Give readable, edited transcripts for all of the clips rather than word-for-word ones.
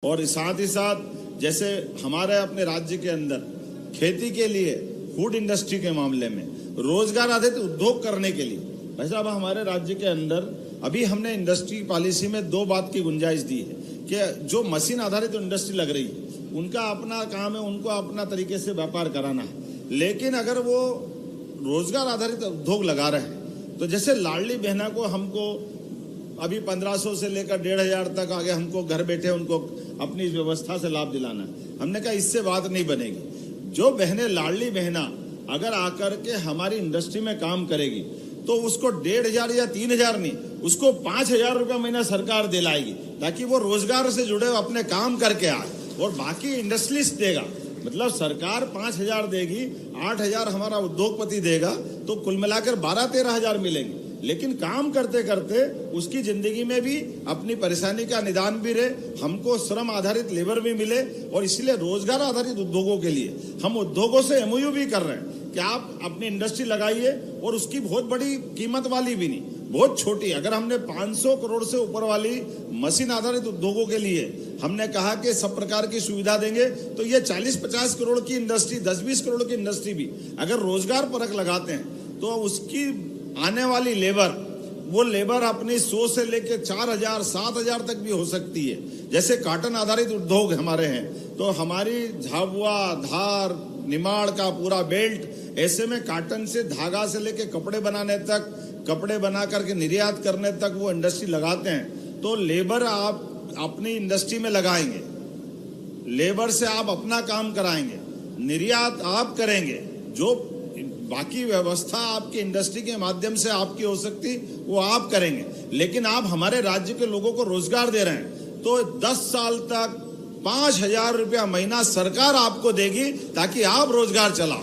और साथ ही साथ जैसे हमारे अपने राज्य के अंदर खेती के लिए फूड इंडस्ट्री के मामले में रोजगार आधारित उद्योग करने के लिए भाई साहब हमारे राज्य के अंदर अभी हमने इंडस्ट्री पॉलिसी में दो बात की गुंजाइश दी है कि जो मशीन आधारित इंडस्ट्री लग रही है उनका अपना काम है, उनको अपना तरीके से व्यापार कराना है। लेकिन अगर वो रोजगार आधारित उद्योग लगा रहे हैं तो जैसे लाडली बहना को हमको अभी 1500 से लेकर 1500 तक आगे हमको घर बैठे उनको अपनी व्यवस्था से लाभ दिलाना है। हमने कहा इससे बात नहीं बनेगी। जो बहनें लाडली बहना अगर आकर के हमारी इंडस्ट्री में काम करेगी तो उसको 1500 या 3000 नहीं, उसको 5000 रुपया महीना सरकार दिलाएगी ताकि वो रोजगार से जुड़े अपने काम करके आए और बाकी इंडस्ट्रीज देगा। मतलब सरकार 5000 देगी, 8000 हमारा उद्योगपति देगा, तो कुल मिलाकर 12-13 हजार मिलेंगे। लेकिन काम करते करते उसकी जिंदगी में भी अपनी परेशानी का निदान भी रहे, हमको श्रम आधारित लेबर भी मिले। और इसलिए रोजगार आधारित उद्योगों के लिए हम उद्योगों से एमओयू भी कर रहे हैं कि आप अपनी इंडस्ट्री लगाइए और उसकी बहुत बड़ी कीमत वाली भी नहीं, बहुत छोटी। अगर हमने 500 करोड़ से ऊपर वाली मशीन आधारित उद्योगों के लिए हमने कहा कि सब प्रकार की सुविधा देंगे, तो ये 40-50 करोड़ की इंडस्ट्री, 10-20 करोड़ की इंडस्ट्री भी अगर रोजगार परख लगाते हैं तो उसकी आने वाली लेबर, वो लेबर अपनी 100 से लेकर 4000-7000 तक भी हो सकती है। जैसे कॉटन आधारित उद्योग हमारे हैं तो हमारी झाबुआ, धार, निमाड़ का पूरा बेल्ट, ऐसे में कॉटन से धागा से लेके कपड़े बनाने तक, कपड़े बना करके निर्यात करने तक वो इंडस्ट्री लगाते हैं। तो लेबर आप अपनी इंडस्ट्री में लगाएंगे, लेबर से आप अपना काम कराएंगे, निर्यात आप करेंगे, जो बाकी व्यवस्था आपकी इंडस्ट्री के माध्यम से आपकी हो सकती वो आप करेंगे। लेकिन आप हमारे राज्य के लोगों को रोजगार दे रहे हैं तो 10 साल तक 5000 रुपया महीना सरकार आपको देगी ताकि आप रोजगार चलाओ।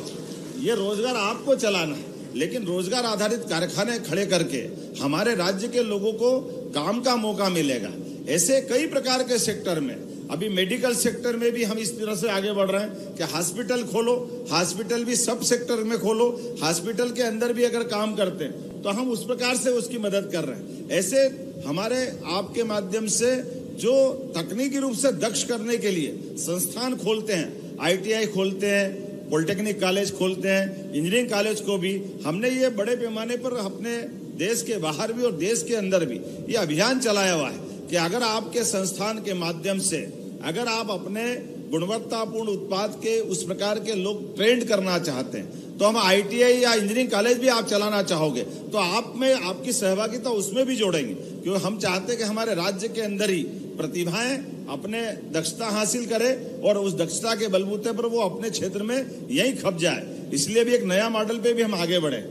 ये रोजगार आपको चलाना है, लेकिन रोजगार आधारित कारखाने खड़े करके हमारे राज्य के लोगों को काम का मौका मिलेगा। ऐसे कई प्रकार के सेक्टर में, अभी मेडिकल सेक्टर में भी हम इस तरह से आगे बढ़ रहे हैं कि हॉस्पिटल खोलो, हॉस्पिटल भी सब सेक्टर में खोलो, हॉस्पिटल के अंदर भी अगर काम करते हैं तो हम उस प्रकार से उसकी मदद कर रहे हैं। ऐसे हमारे आपके माध्यम से जो तकनीकी रूप से दक्ष करने के लिए संस्थान खोलते हैं, ITI खोलते हैं, पॉलिटेक्निक कॉलेज खोलते हैं, इंजीनियरिंग कॉलेज को भी हमने ये बड़े पैमाने पर अपने देश के बाहर भी और देश के अंदर भी ये अभियान चलाया हुआ है कि अगर आपके संस्थान के माध्यम से अगर आप अपने गुणवत्तापूर्ण उत्पाद के उस प्रकार के लोग ट्रेंड करना चाहते हैं तो हम ITI या इंजीनियरिंग कॉलेज भी आप चलाना चाहोगे तो आप में आपकी सहभागिता उसमें भी जोड़ेंगे, क्योंकि हम चाहते हैं कि हमारे राज्य के अंदर ही प्रतिभाएं अपने दक्षता हासिल करें और उस दक्षता के बलबूते पर वो अपने क्षेत्र में यहीं खप जाए। इसलिए भी एक नया मॉडल पे भी हम आगे बढ़े।